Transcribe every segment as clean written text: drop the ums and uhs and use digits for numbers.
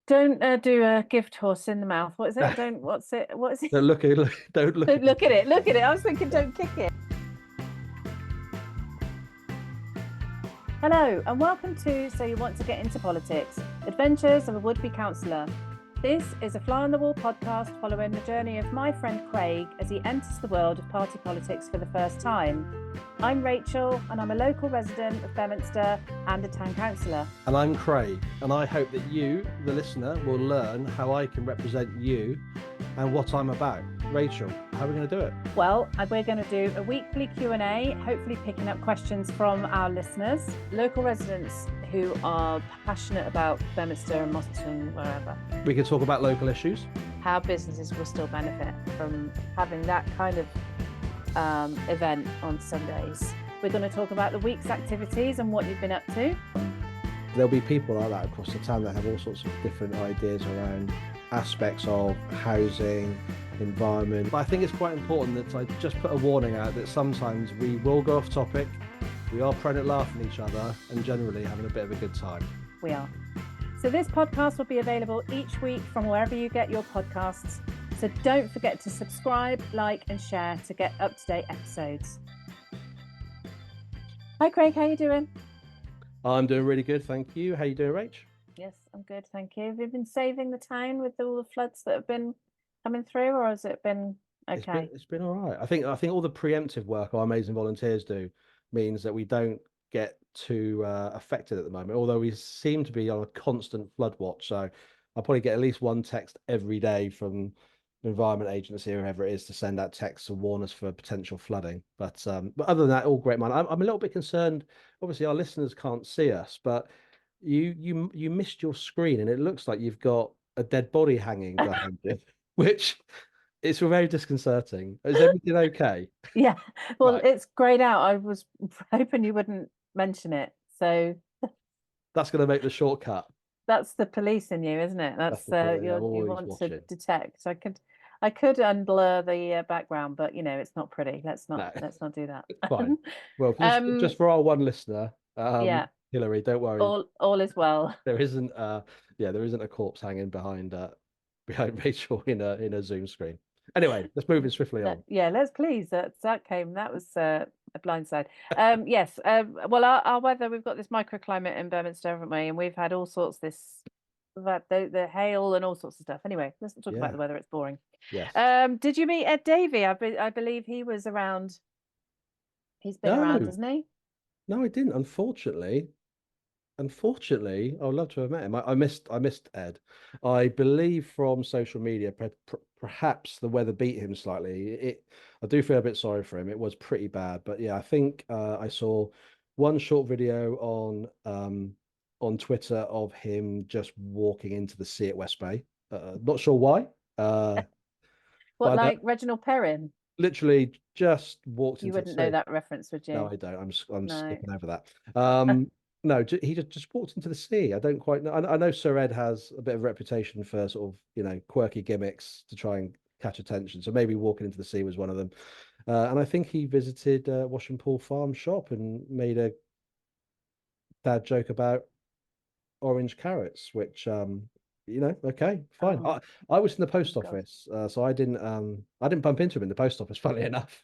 Don't do a gift horse in the mouth. What is it? Don't. What's it? What is it? Don't look at it. Don't look. Don't look at it. Look at it. I was thinking, don't kick it. Hello, and welcome to So You Want to Get Into Politics, Adventures of a Would-Be Councillor. This is a fly-on-the-wall podcast following the journey of my friend Craig as he enters the world of party politics for the first time. I'm Rachel, and I'm a local resident of Beaminster and a town councillor. And I'm Craig, and I hope that you, the listener, will learn how I can represent you and what I'm about. Rachel, how are we going to do it? Well, we're going to do a weekly Q&A, hopefully picking up questions from our listeners, local residents who are passionate about Beaminster and Moston, wherever. We can talk about local issues. How businesses will still benefit from having that kind of event on Sundays. We're going to talk about the week's activities and what you've been up to. There'll be people like that across the town that have all sorts of different ideas around aspects of housing, environment. But I think it's quite important that I just put a warning out that sometimes we will go off topic. We are prone at laughing at each other and generally having a bit of a good time. We are. So this podcast will be available each week from wherever you get your podcasts. So don't forget to subscribe, like and share to get up-to-date episodes. Hi Craig, how you doing? I'm doing really good, thank you. How you doing, Rach? Yes, I'm good, thank you. Have you been saving the town with all the floods that have been coming through, or has it been okay? It's been all right. I think all the preemptive work our amazing volunteers do means that we don't get too affected at the moment, although we seem to be on a constant flood watch. So I'll probably get at least one text every day from the Environment Agency or whoever it is to send out texts to warn us for potential flooding. But other than that, all great, man. I'm a little bit concerned. Obviously, our listeners can't see us, but you missed your screen and it looks like you've got a dead body hanging behind you, which it's very disconcerting. Is everything okay? Yeah, well, Right. It's greyed out. I was hoping you wouldn't mention it. So That's going to make the shortcut. that's the police in you, isn't it? That's you want to detect. I could unblur the background, but it's not pretty. Let's not do that. Fine. Well, just for our one listener, yeah, Hillary, don't worry. All is well. There isn't a corpse hanging behind Rachel in a Zoom screen. Anyway, let's move it swiftly on. Yeah, let's please. That was a blindside. Yes. Well, our weather, we've got this microclimate in Beaminster, haven't we? And we've had all sorts of this, the hail and all sorts of stuff. Anyway, let's not talk about the weather. It's boring. Yes. Did you meet Ed Davey? I believe he was around. He's been around, hasn't he? No, I didn't. Unfortunately, I would love to have met him. I missed Ed. I believe from social media, perhaps the weather beat him slightly. I do feel a bit sorry for him. It was pretty bad, but yeah, I think I saw one short video on Twitter of him just walking into the sea at West Bay. Not sure why. What, like Reginald Perrin? Literally just walked into the sea. You wouldn't know that reference, would you? No, I don't. I'm skipping over that. No, he just walked into the sea. I don't quite know. I know Sir Ed has a bit of a reputation for sort of, quirky gimmicks to try and catch attention. So maybe walking into the sea was one of them. And I think he visited Wash and Pool Farm shop and made a dad joke about orange carrots, which, okay, fine. Oh. I was in the post office, so I didn't bump into him in the post office, funnily enough.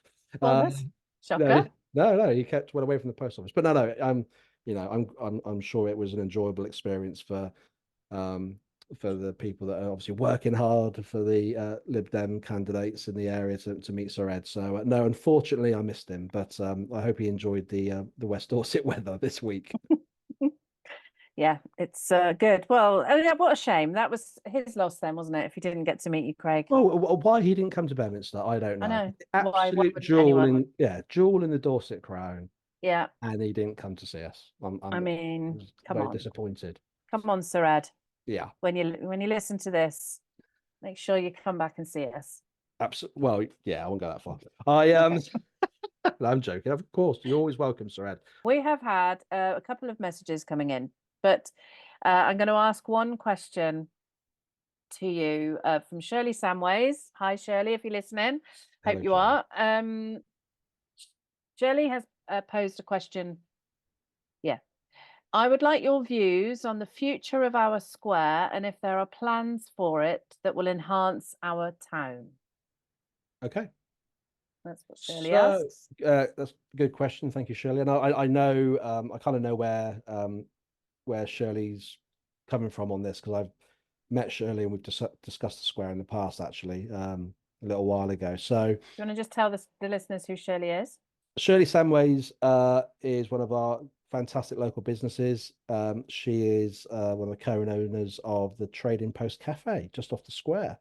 Shocker. No, he kept well away from the post office. But no. I'm sure it was an enjoyable experience for the people that are obviously working hard for the Lib Dem candidates in the area to meet Sir Ed. So no, unfortunately, I missed him, but I hope he enjoyed the West Dorset weather this week. Yeah, it's good. Well, what a shame. That was his loss then, wasn't it? If he didn't get to meet you, Craig. Oh, why he didn't come to Beaminster, I don't know. I know. Absolute jewel in the Dorset crown. Yeah. And he didn't come to see us. Come on. Disappointed. Come on, Sir Ed. Yeah. When you listen to this, make sure you come back and see us. Absolutely. Well, yeah, I won't go that far. I'm joking. Of course, you're always welcome, Sir Ed. We have had a couple of messages coming in, but I'm going to ask one question to you from Shirley Samways. Hi, Shirley, if you're listening. Hope you are. Shirley has posed a question. Yeah. I would like your views on the future of our square and if there are plans for it that will enhance our town. Okay. That's what Shirley So asks. that's a good question. Thank you, Shirley. And I know I kind of know where Shirley's coming from on this, because I've met Shirley and we've discussed the square in the past, actually, a little while ago. So Do you want to just tell the listeners who Shirley is? Shirley Samways is one of our fantastic local businesses. She is one of the co-owners of the Trading Post Cafe just off the square,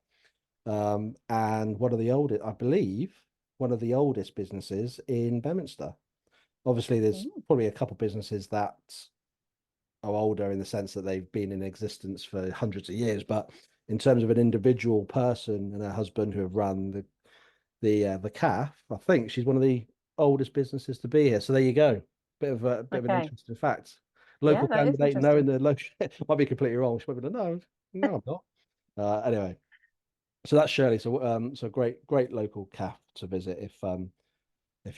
and one of the oldest, I believe, one of the oldest businesses in Beaminster. Obviously, there's Mm. probably a couple businesses that are older in the sense that they've been in existence for hundreds of years, but in terms of an individual person and her husband who have run the calf, I think she's one of the oldest businesses to be here. So there you go. Bit of an Okay. interesting fact. Yeah, Local that is candidate knowing interesting. the local might be completely wrong. She might be like, no, I'm not. Anyway, so that's Shirley. So great local calf to visit if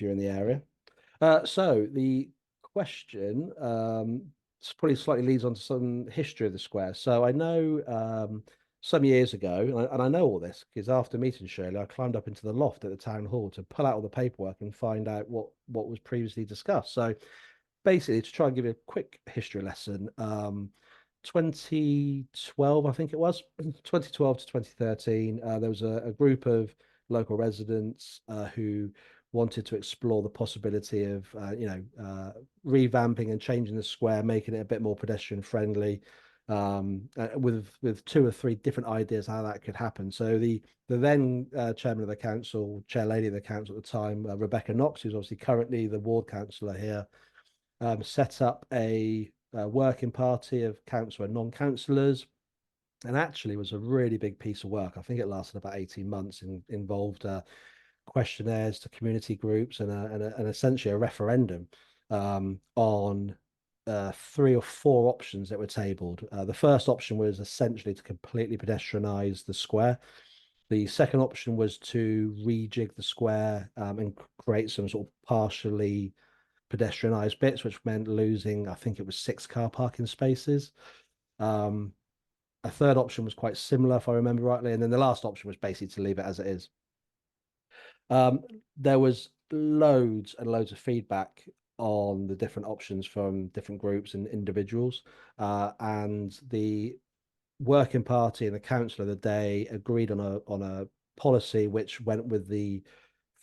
you're in the area. So the question probably slightly leads on to some history of the square. So I know some years ago, and I know all this because after meeting Shirley, I climbed up into the loft at the town hall to pull out all the paperwork and find out what was previously discussed. So basically, to try and give you a quick history lesson, 2012, I think it was 2012 to 2013, there was a group of local residents who wanted to explore the possibility of revamping and changing the square, making it a bit more pedestrian friendly, with two or three different ideas how that could happen. So the then chairman of the council, chair lady of the council at the time, Rebecca Knox, who's obviously currently the ward councillor here, set up a working party of council and non-councillors, and actually was a really big piece of work. I think it lasted about 18 months and involved questionnaires to community groups and essentially a referendum on three or four options that were tabled. The first option was essentially to completely pedestrianize the square. The second option was to rejig the square and create some sort of partially pedestrianised bits, which meant losing, I think it was 6 car parking spaces. Um, a third option was quite similar, if I remember rightly, and then the last option was basically to leave it as it is. There was loads and loads of feedback on the different options from different groups and individuals, and the working party and the council of the day agreed on a policy which went with the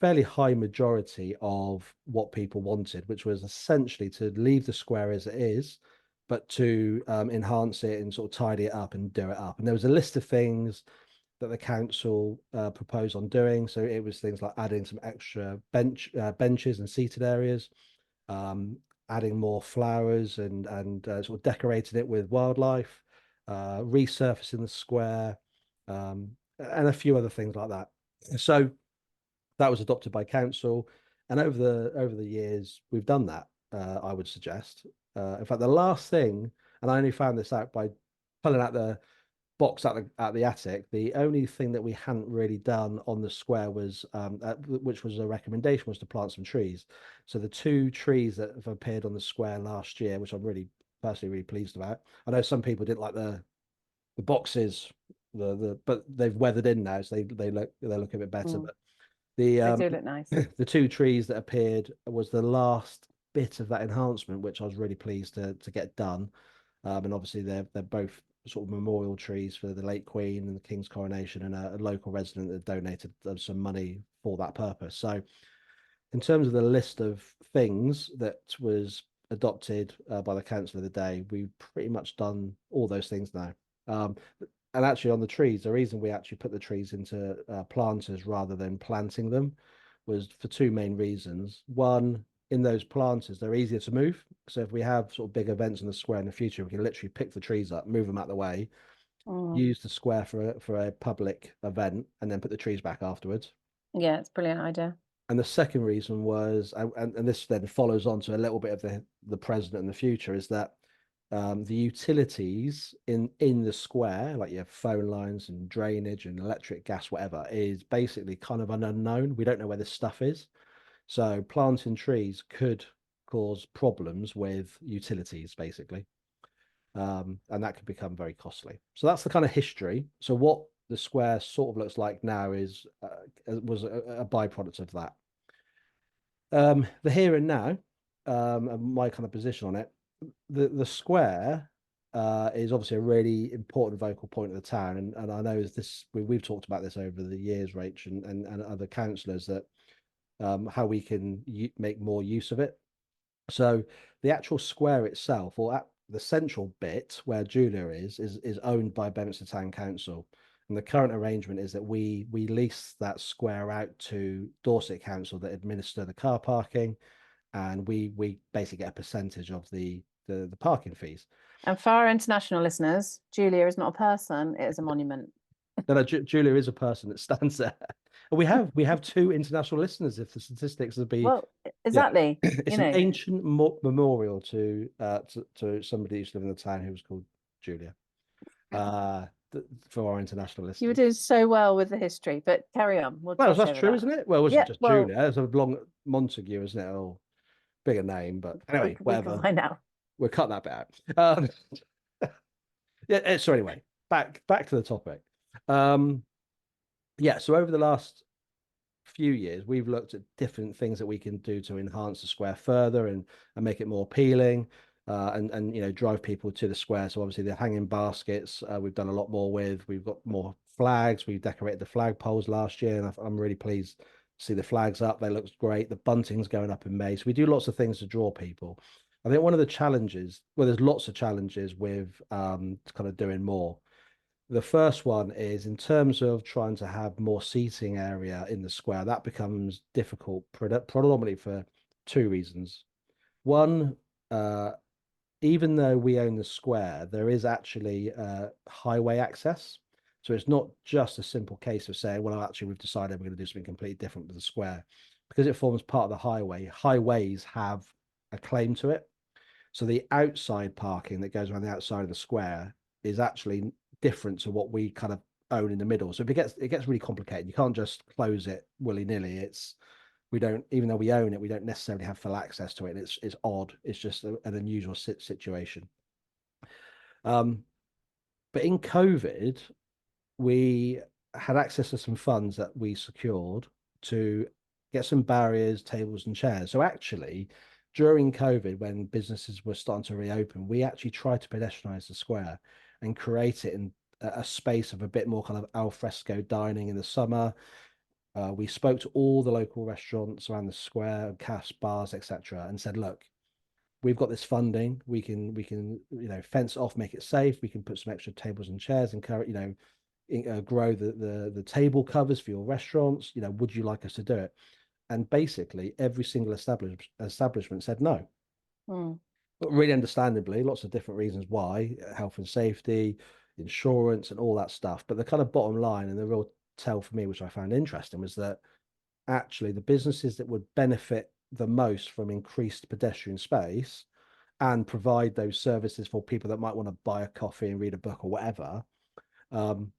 fairly high majority of what people wanted, which was essentially to leave the square as it is, but to enhance it and sort of tidy it up and do it up. And there was a list of things that the council proposed on doing. So it was things like adding some extra benches and seated areas, adding more flowers and sort of decorating it with wildlife, resurfacing the square, and a few other things like that. So that was adopted by council, and over the years we've done that. I would suggest. In fact, the last thing, and I only found this out by pulling out the box at the attic. The only thing that we hadn't really done on the square was, which was a recommendation, was to plant some trees. So the 2 trees that have appeared on the square last year, which I'm really personally really pleased about. I know some people didn't like the boxes, but they've weathered in now, so they look a bit better. Mm, But the they do look nice. the 2 trees that appeared was the last bit of that enhancement, which I was really pleased to get done. And obviously they're both sort of memorial trees for the late Queen and the King's coronation, and a local resident that donated some money for that purpose. So in terms of the list of things that was adopted by the council of the day, we've pretty much done all those things now. Um, and actually, on the trees, the reason we actually put the trees into planters rather than planting them was for 2 main reasons. One, in those planters, they're easier to move. So if we have sort of big events in the square in the future, we can literally pick the trees up, move them out of the way, Mm. use the square for a public event, and then put the trees back afterwards. Yeah, it's a brilliant idea. And the second reason was, and this then follows on to a little bit of the present and the future, is that the utilities in the square, like your phone lines and drainage and electric, gas, whatever, is basically kind of an unknown. We don't know where this stuff is. So planting trees could cause problems with utilities, basically. And that could become very costly. So that's the kind of history. So what the square sort of looks like now is was a byproduct of that. The here and now, and my kind of position on it, the square is obviously a really important vocal point of the town, and I know is this we've talked about this over the years, Rach, and other councillors, that how we can make more use of it. So the actual square itself, or at the central bit where Julia is owned by Beaminster Town Council. And the current arrangement is that we lease that square out to Dorset Council that administer the car parking, and we basically get a percentage of the parking fees. And for our international listeners, Julia is not a person; it is a monument. No, Julia is a person that stands there. We have two international listeners. If the statistics would be, well, exactly. It's an ancient memorial to somebody who used to live in the town who was called Julia. For our international listeners, You were doing so well with the history, but carry on. Well, that's true, isn't it? Well, it wasn't just well, Julia. It's a long Montague, isn't it? Oh, bigger name, but anyway, whatever. We can find out. We'll cut that bit out. Yeah. So anyway, back to the topic. Yeah. So over the last few years, we've looked at different things that we can do to enhance the square further and make it more appealing, and drive people to the square. So obviously the hanging baskets, we've done a lot more with. We've got more flags. We decorated the flag poles last year, and I'm really pleased to see the flags up. They look great. The bunting's going up in May. So we do lots of things to draw people. I think one of the challenges, well, there's lots of challenges with kind of doing more. The first one is in terms of trying to have more seating area in the square. That becomes difficult predominantly for two reasons. One, even though we own the square, there is actually highway access. So it's not just a simple case of saying, well, actually, we've decided we're going to do something completely different with the square. Because it forms part of the highway, highways have a claim to it. So the outside parking that goes around the outside of the square is actually different to what we kind of own in the middle. So if it gets really complicated. You can't just close it willy-nilly. We don't, even though we own it, we don't necessarily have full access to it. It's odd. It's just an unusual situation. But in COVID, we had access to some funds that we secured to get some barriers, tables, and chairs. So actually, during COVID, when businesses were starting to reopen, we actually tried to pedestrianize the square and create it in a space of a bit more kind of al fresco dining in the summer. We spoke to all the local restaurants around the square, cafes, bars, etc., and said, look, we've got this funding. We can fence it off, make it safe. We can put some extra tables and chairs and grow the table covers for your restaurants. Would you like us to do it? And basically, every single establishment said no. But really understandably, lots of different reasons why: health and safety, insurance, and all that stuff. But the kind of bottom line and the real tell for me, which I found interesting, was that actually the businesses that would benefit the most from increased pedestrian space and provide those services for people that might want to buy a coffee and read a book or whatever,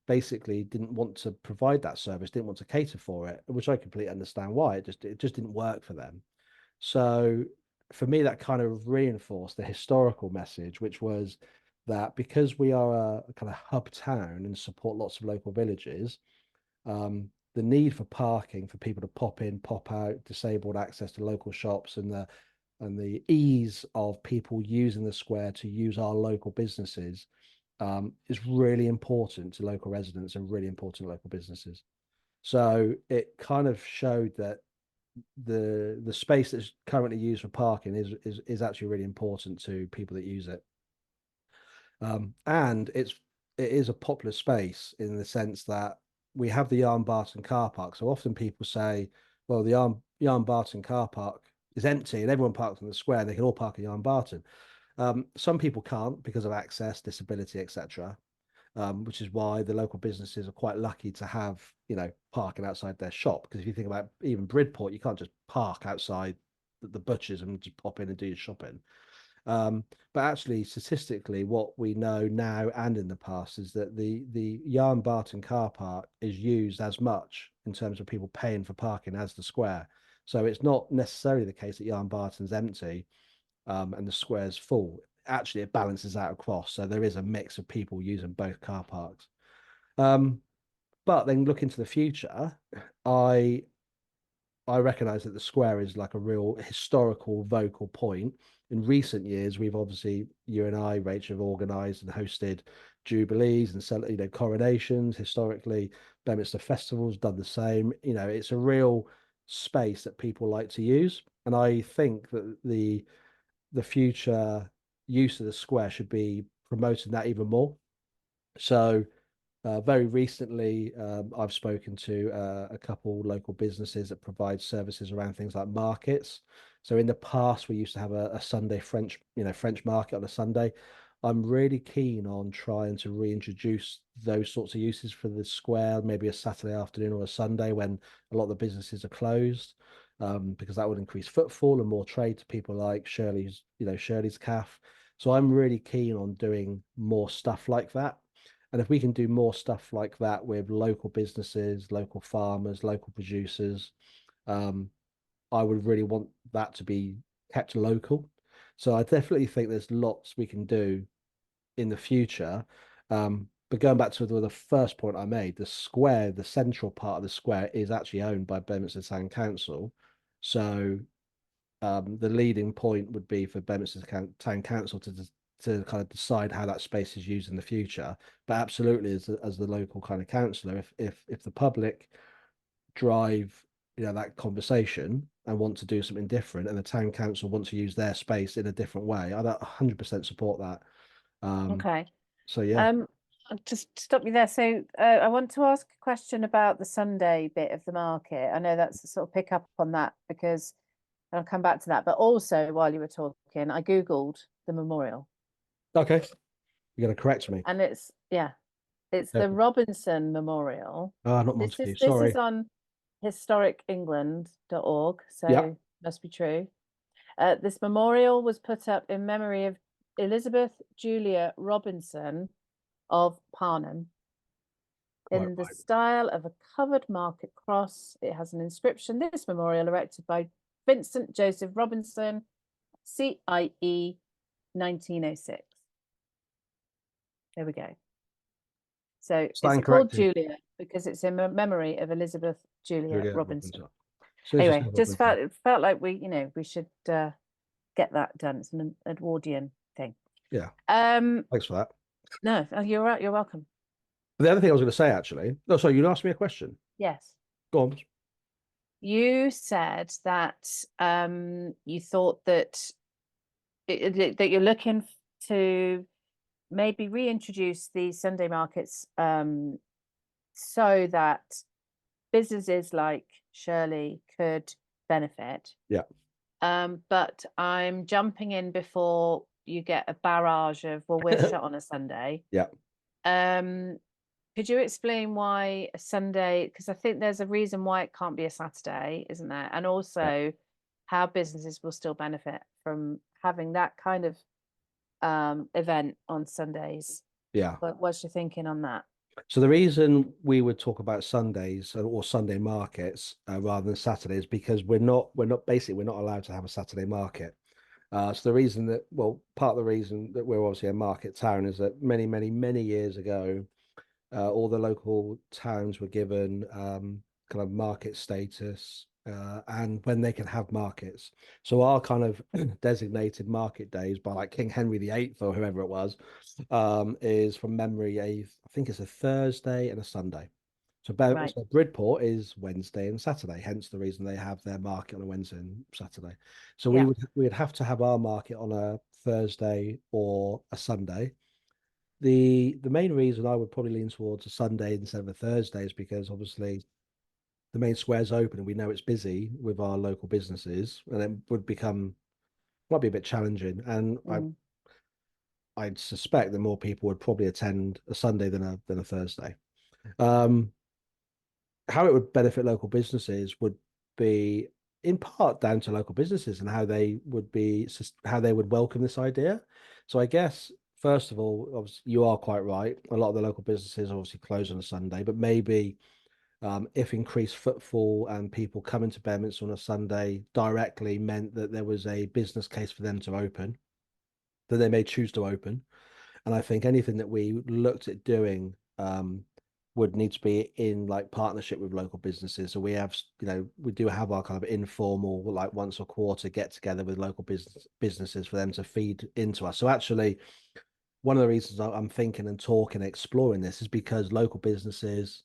basically didn't want to provide that service, didn't want to cater for it, which I completely understand why. It just didn't work for them. So for me, that kind of reinforced the historical message, which was that because we are a kind of hub town and support lots of local villages, the need for parking for people to pop in, pop out, disabled access to local shops, and the ease of people using the square to use our local businesses is really important to local residents and really important to local businesses. So it kind of showed that the space that's currently used for parking is actually really important to people that use it. And it is a popular space in the sense that we have the Yarn Barton car park. So often people say, well, the Yarn Barton car park is empty and everyone parks in the square and they can all park at Yarn Barton. Some people can't because of access, disability, etc., which is why the local businesses are quite lucky to have, parking outside their shop. Because if you think about even Bridport, you can't just park outside the butchers and just pop in and do your shopping. But actually, statistically, what we know now and in the past is that the Yarn Barton car park is used as much in terms of people paying for parking as the square. So it's not necessarily the case that Yarn Barton's empty. and the square's full, actually it balances out across. So there is a mix of people using both car parks. But then look into the future, I I recognise that the square is like a real historical vocal point. In recent years, we've obviously, you and I, Rachel, have organised and hosted jubilees and coronations. Historically, Beaminster Festival's done the same. It's a real space that people like to use, and I think that the future use of the square should be promoting that even more. So very recently, I've spoken to a couple local businesses that provide services around things like markets. So in the past, we used to have a Sunday French market on a Sunday. I'm really keen on trying to reintroduce those sorts of uses for the square, maybe a Saturday afternoon or a Sunday when a lot of the businesses are closed, because that would increase footfall and more trade to people like Shirley's Cafe. So I'm really keen on doing more stuff like that. And if we can do more stuff like that with local businesses, local farmers, local producers, I would really want that to be kept local. So I definitely think there's lots we can do in the future. But going back to the first point I made, the square, the central part of the square is actually owned by Beaminster Town Council. So the leading point would be for Beaminster Town Council to kind of decide how that space is used in the future. But absolutely, as the local kind of councillor, if the public drive that conversation and want to do something different, and the town council want to use their space in a different way, I'd 100% support that. Okay. So yeah. I'll just stop you there. So I want to ask a question about the Sunday bit of the market. I know that's a sort of pick up on that because I'll come back to that. But also, while you were talking, I Googled the memorial. Okay. You're going to correct me. And it's the Robinson Memorial. Not This Montague. is this Sorry. is on historicengland.org, so Yeah. must be true. This memorial was put up in memory of Elizabeth Julia Robinson of Parnham in the style of a covered market cross. It has an inscription. This memorial erected by Vincent Joseph Robinson, CIE 1906. There we go. So it's called Julia because it's in memory of Elizabeth Julia Robinson. Anyway, just felt like we should get that done. It's an Edwardian thing. Yeah. Thanks for that. No, you're right. You're welcome. But the other thing I was going to say, actually, no, sorry, you asked me a question. Yes. Go on. You said that you thought that that you're looking to maybe reintroduce these Sunday markets so that businesses like Shirley could benefit. Yeah. But I'm jumping in before you get a barrage of, well, we're shut on a Sunday. Yeah. Could you explain why a Sunday? Because I think there's a reason why it can't be a Saturday, isn't there? And also how businesses will still benefit from having that kind of event on Sundays. Yeah. What's your thinking on that? So the reason we would talk about Sundays or Sunday markets rather than Saturdays because we're not allowed to have a Saturday market. So the reason that, part of the reason that we're obviously a market town is that many, many, many years ago, all the local towns were given kind of market status and when they can have markets. So our kind of designated market days by like King Henry VIII or whoever it was is from memory, I think it's a Thursday and a Sunday. So Bridport is Wednesday and Saturday, hence the reason they have their market on a Wednesday and Saturday. So we would have to have our market on a Thursday or a Sunday. The main reason I would probably lean towards a Sunday instead of a Thursday is because obviously the main square's open and we know it's busy with our local businesses, and it might be a bit challenging. And I'd suspect that more people would probably attend a Sunday than a Thursday. How it would benefit local businesses would be in part down to local businesses and how they would welcome this idea. So I guess first of all, obviously, you are quite right. A lot of the local businesses obviously close on a Sunday, but maybe if increased footfall and people coming to Beaminster on a Sunday directly meant that there was a business case for them to open, that they may choose to open. And I think anything that we looked at doing would need to be in like partnership with local businesses. So we have, we do have our kind of informal, like once a quarter get together with local businesses for them to feed into us. So actually, one of the reasons I'm thinking and talking, exploring this is because local businesses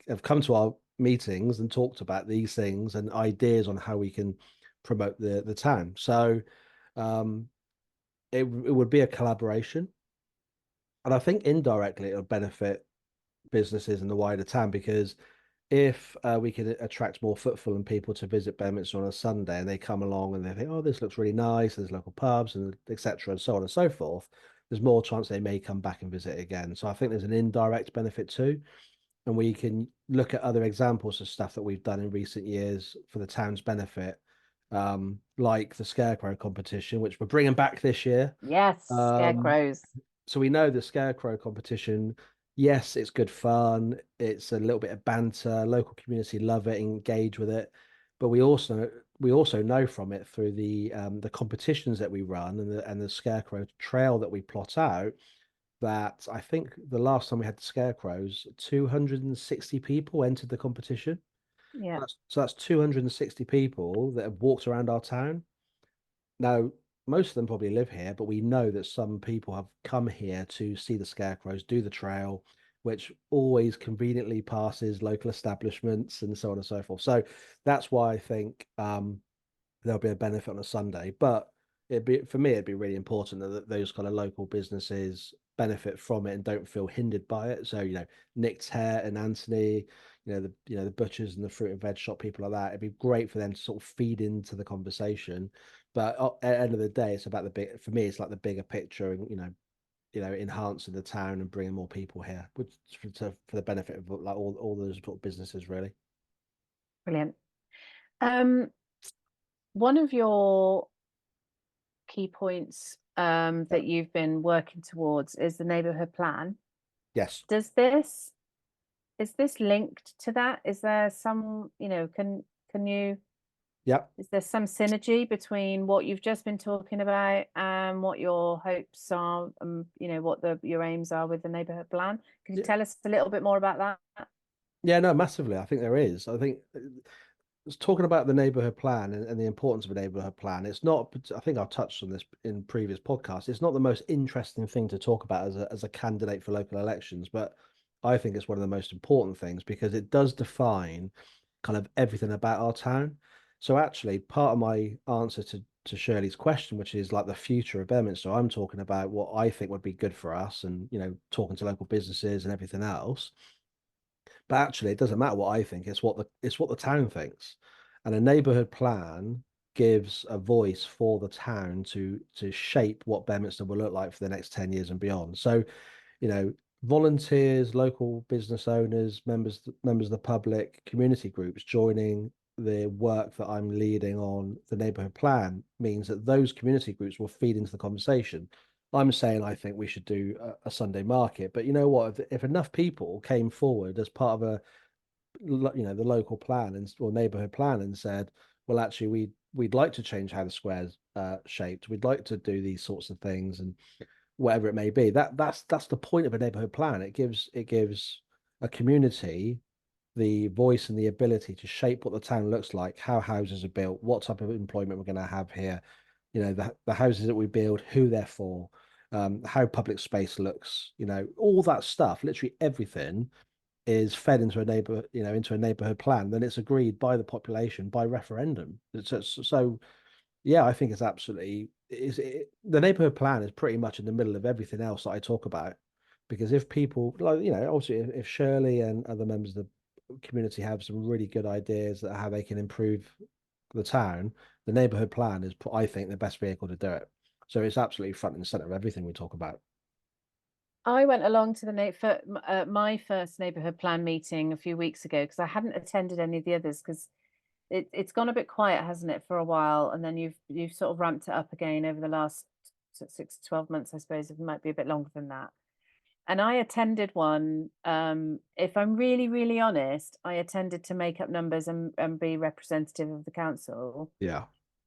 have come to our meetings and talked about these things and ideas on how we can promote the town. So it would be a collaboration. And I think indirectly it'll benefit businesses in the wider town because if we can attract more footfall and people to visit Beaminster on a Sunday and they come along and they think, oh, this looks really nice, there's local pubs and etc. and so on and so forth, there's more chance they may come back and visit again. So I think there's an indirect benefit too. And we can look at other examples of stuff that we've done in recent years for the town's benefit, like the Scarecrow competition, which we're bringing back this year. Yes, scarecrows. So we know the Scarecrow competition, yes, it's good fun. It's a little bit of banter. Local community love it, engage with it. But we also know from it through the competitions that we run and the Scarecrow trail that we plot out that I think the last time we had the Scarecrows, 260 people entered the competition. Yeah. So that's 260 people that have walked around our town. Now, most of them probably live here, but we know that some people have come here to see the Scarecrows, do the trail, which always conveniently passes local establishments and so on and so forth. So that's why I think there'll be a benefit on a Sunday. But for me, it'd be really important that those kind of local businesses benefit from it and don't feel hindered by it. So, Nick's Hair and Anthony, the butchers and the fruit and veg shop, people like that. It'd be great for them to sort of feed into the conversation. But at the end of the day, it's about for me, it's like the bigger picture and, enhancing the town and bringing more people here, which for the benefit of like all those sort of businesses, really. Brilliant. One of your key points that you've been working towards is the neighbourhood plan. Yes. Is this linked to that? Is there some, can you, Yep. is there some synergy between what you've just been talking about and what your hopes are, what your aims are with the neighbourhood plan? Could you tell us a little bit more about that? Yeah, no, massively. I think there is. I think talking about the neighbourhood plan and the importance of a neighbourhood plan, it's not, I think I've touched on this in previous podcasts, it's not the most interesting thing to talk about as a candidate for local elections, but I think it's one of the most important things because it does define kind of everything about our town. So actually, part of my answer to Shirley's question, which is like the future of Beaminster, I'm talking about what I think would be good for us and, talking to local businesses and everything else. But actually, it doesn't matter what I think. It's what the town thinks, and a neighbourhood plan gives a voice for the town to shape what Bedminster will look like for the next 10 years and beyond. So, volunteers, local business owners, members of the public, community groups joining the work that I'm leading on the neighbourhood plan means that those community groups will feed into the conversation. I'm saying I think we should do a Sunday market, but you know what? If enough people came forward as part of the local plan or neighbourhood plan and said, well, actually, we'd like to change how the square's shaped. We'd like to do these sorts of things and whatever it may be. That's the point of a neighbourhood plan. It gives a community the voice and the ability to shape what the town looks like, how houses are built, what type of employment we're going to have here, the houses that we build, who they're for, how public space looks, all that stuff, literally everything is fed into into a neighborhood plan. Then it's agreed by the population by referendum. So yeah, I think it's absolutely the neighborhood plan is pretty much in the middle of everything else that I talk about. Because if people like, obviously if Shirley and other members of the community have some really good ideas that how they can improve the town, the neighborhood plan is, I think, the best vehicle to do it. So it's absolutely front and center of everything we talk about. I went along to my first neighbourhood plan meeting a few weeks ago because I hadn't attended any of the others because it's gone a bit quiet, hasn't it, for a while, and then you've sort of ramped it up again over the last 6 to 12 months, I suppose. It might be a bit longer than that. And I attended one. If I'm really, really honest, I attended to make up numbers and be representative of the council. Yeah.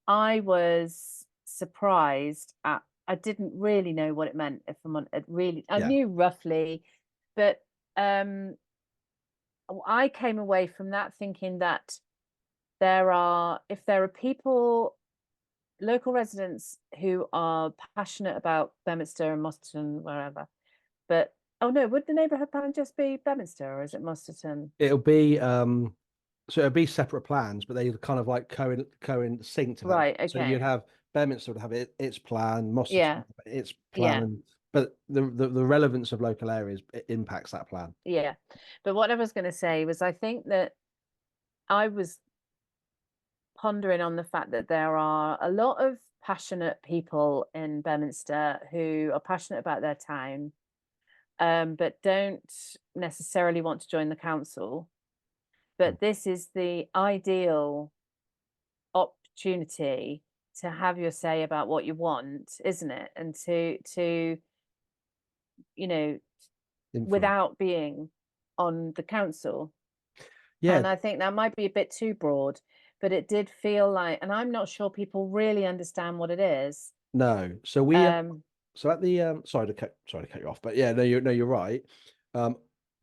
I was surprised at, I didn't really know what it meant, if I'm on it really, I Yeah. knew roughly, but I came away from that thinking that if there are people, local residents who are passionate about Beaminster and Mosterton, wherever, but oh no, would the neighbourhood plan just be Beaminster or is it Mosterton? It'll be so it'll be separate plans, but they kind of like sync to that. Right, So you'd okay. have Beaminster would have its plan, Mosterton Yeah, would have its yeah, plan, but the relevance of local areas impacts that plan. yeah. But what I was going to say was I think that I was pondering on the fact that there are a lot of passionate people in Beaminster who are passionate about their town, but don't necessarily want to join the council. Mm. But this is the ideal opportunity to have your say about what you want, isn't it? And to you know, Influence. without being on the council. Yeah, And I think that might be a bit too broad, but it did feel like, and I'm not sure people really understand what it is. no. So we Um, so at the sorry to cut you off, but yeah, no, you're right.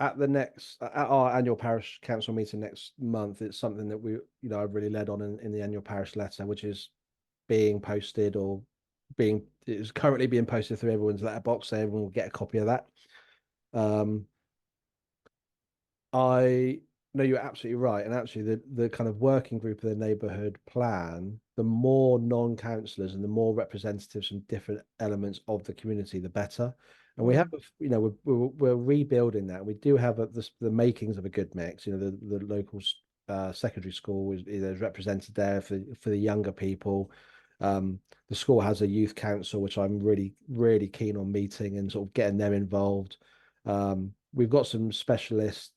At the next at our annual parish council meeting next month, it's something that I've really led on in the annual parish letter, which is being posted or being is currently being posted through everyone's letterbox, so everyone will get a copy of that. Um, I know you're absolutely right, and actually the kind of working group of the neighbourhood plan, the more non-councillors and the more representatives from different elements of the community, the better. And we have, mm, we're rebuilding that. We do have the makings of a good mix. The local secondary school is represented there for the younger people. The school has a youth council, which I'm really, really keen on meeting and sort of getting them involved. We've got some specialists,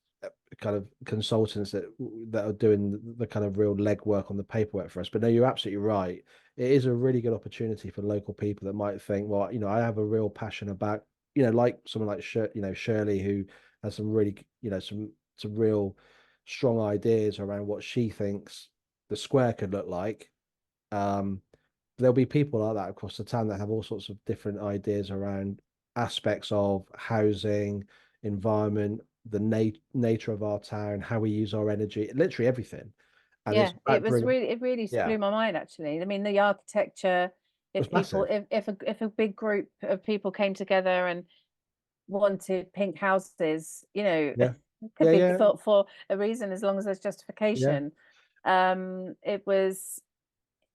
kind of consultants that are doing the kind of real legwork on the paperwork for us. But no, you're absolutely right. It is a really good opportunity for local people that might think, well, I have a real passion about, like someone like Shirley, who has some really, some real strong ideas around what she thinks the square could look like. Um, there'll be people like that across the town that have all sorts of different ideas around aspects of housing, environment, the nature of our town, how we use our energy, literally everything. And yeah, it's about bringing, it really yeah, blew my mind actually. I mean, the architecture, if it's people, massive. if a big group of people came together and wanted pink houses, Yeah, it could yeah, be yeah, for a reason as long as there's yeah, justification. It was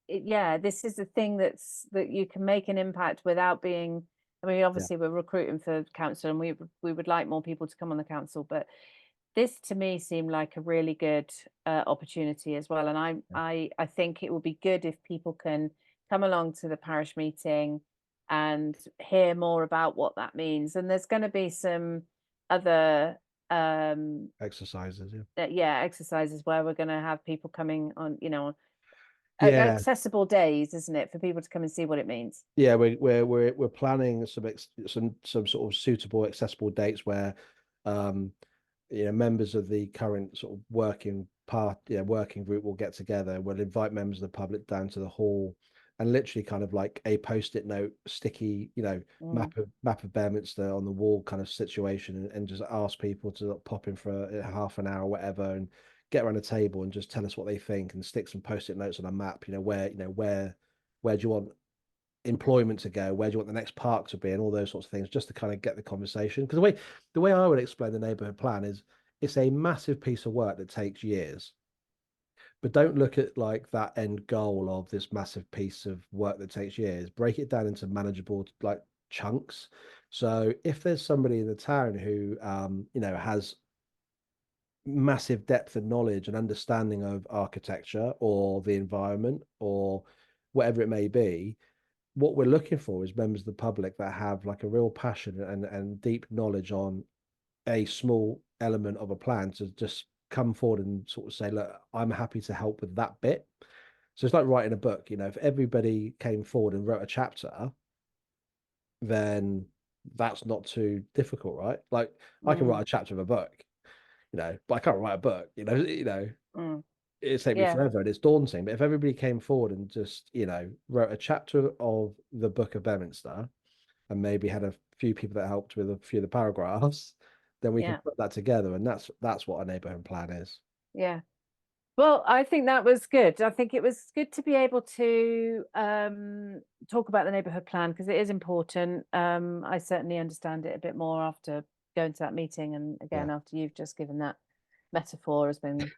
yeah, this is the thing that you can make an impact without being. I mean, yeah, obviously we're recruiting for council, and we would like more people to come on the council, but this to me seemed like a really good opportunity as well. And yeah, I think it would be good if people can come along to the parish meeting and hear more about what that means. And there's going to be some other exercises. Yeah, yeah, exercises where we're going to have people coming on, yeah, accessible days, isn't it, for people to come and see what it means? yeah. We're planning some sort of suitable, accessible dates where, um, members of the current sort of working group will get together. We'll invite members of the public down to the hall and literally kind of like a post-it note, sticky, Mm. map of Beaminster on the wall kind of situation, and just ask people to pop in for half an hour or whatever and get around a table and just tell us what they think and stick some post-it notes on a map, where do you want employment to go, where do you want the next park to be, and all those sorts of things, just to kind of get the conversation. Because the way I would explain the neighborhood plan is it's a massive piece of work that takes years, but don't look at like that end goal of this massive piece of work that takes years. Break it down into manageable like chunks. So if there's somebody in the town who has massive depth of knowledge and understanding of architecture or the environment or whatever it may be, what we're looking for is members of the public that have like a real passion and deep knowledge on a small element of a plan to just come forward and sort of say, look, I'm happy to help with that bit. So it's like writing a book, if everybody came forward and wrote a chapter, then that's not too difficult, right? Like I can write a chapter of a book, but I can't write a book, Mm. It'd take me Yeah. forever and it's daunting. But if everybody came forward and just, wrote a chapter of the Book of Beaminster and maybe had a few people that helped with a few of the paragraphs, then we can Yeah. put that together. And that's what a neighbourhood plan is. Yeah. Well, I think that was good. I think it was good to be able to talk about the neighbourhood plan because it is important. I certainly understand it a bit more after going to that meeting, and again, Yeah. after you've just given that metaphor has been,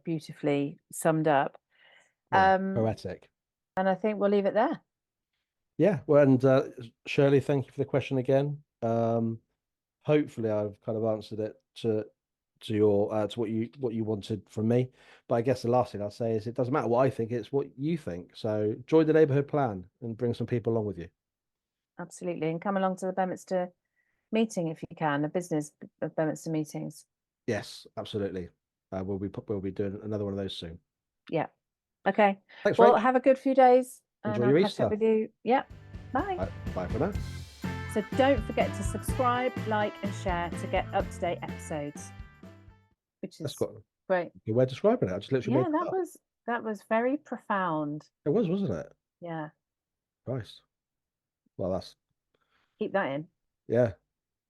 beautifully summed up. Yeah. And Poetic. I think we'll leave it there. Yeah. Well, and Shirley, thank you for the question again. Hopefully I've kind of answered it to your to what you wanted from me. But I guess the last thing I'll say is it doesn't matter what I think, it's what you think. So join the neighbourhood plan and bring some people along with you. Absolutely, and come along to the Beaminster meeting if you can, the business of Beaminster meetings. Yes, absolutely. We'll be doing another one of those soon. Yeah. Okay. Thanks, Well, Rach. have a good few days, and Enjoy I'll your catch up Easter. with you. Yeah. Bye. Bye for now. So don't forget to subscribe, like, and share to get up-to-date episodes, which That's is got great. a good way of describing it. I just literally Yeah, made that up. that was very profound. It was, wasn't it? Yeah. Christ. Well, that's Keep that in. yeah.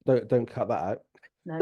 Don't cut that out. No.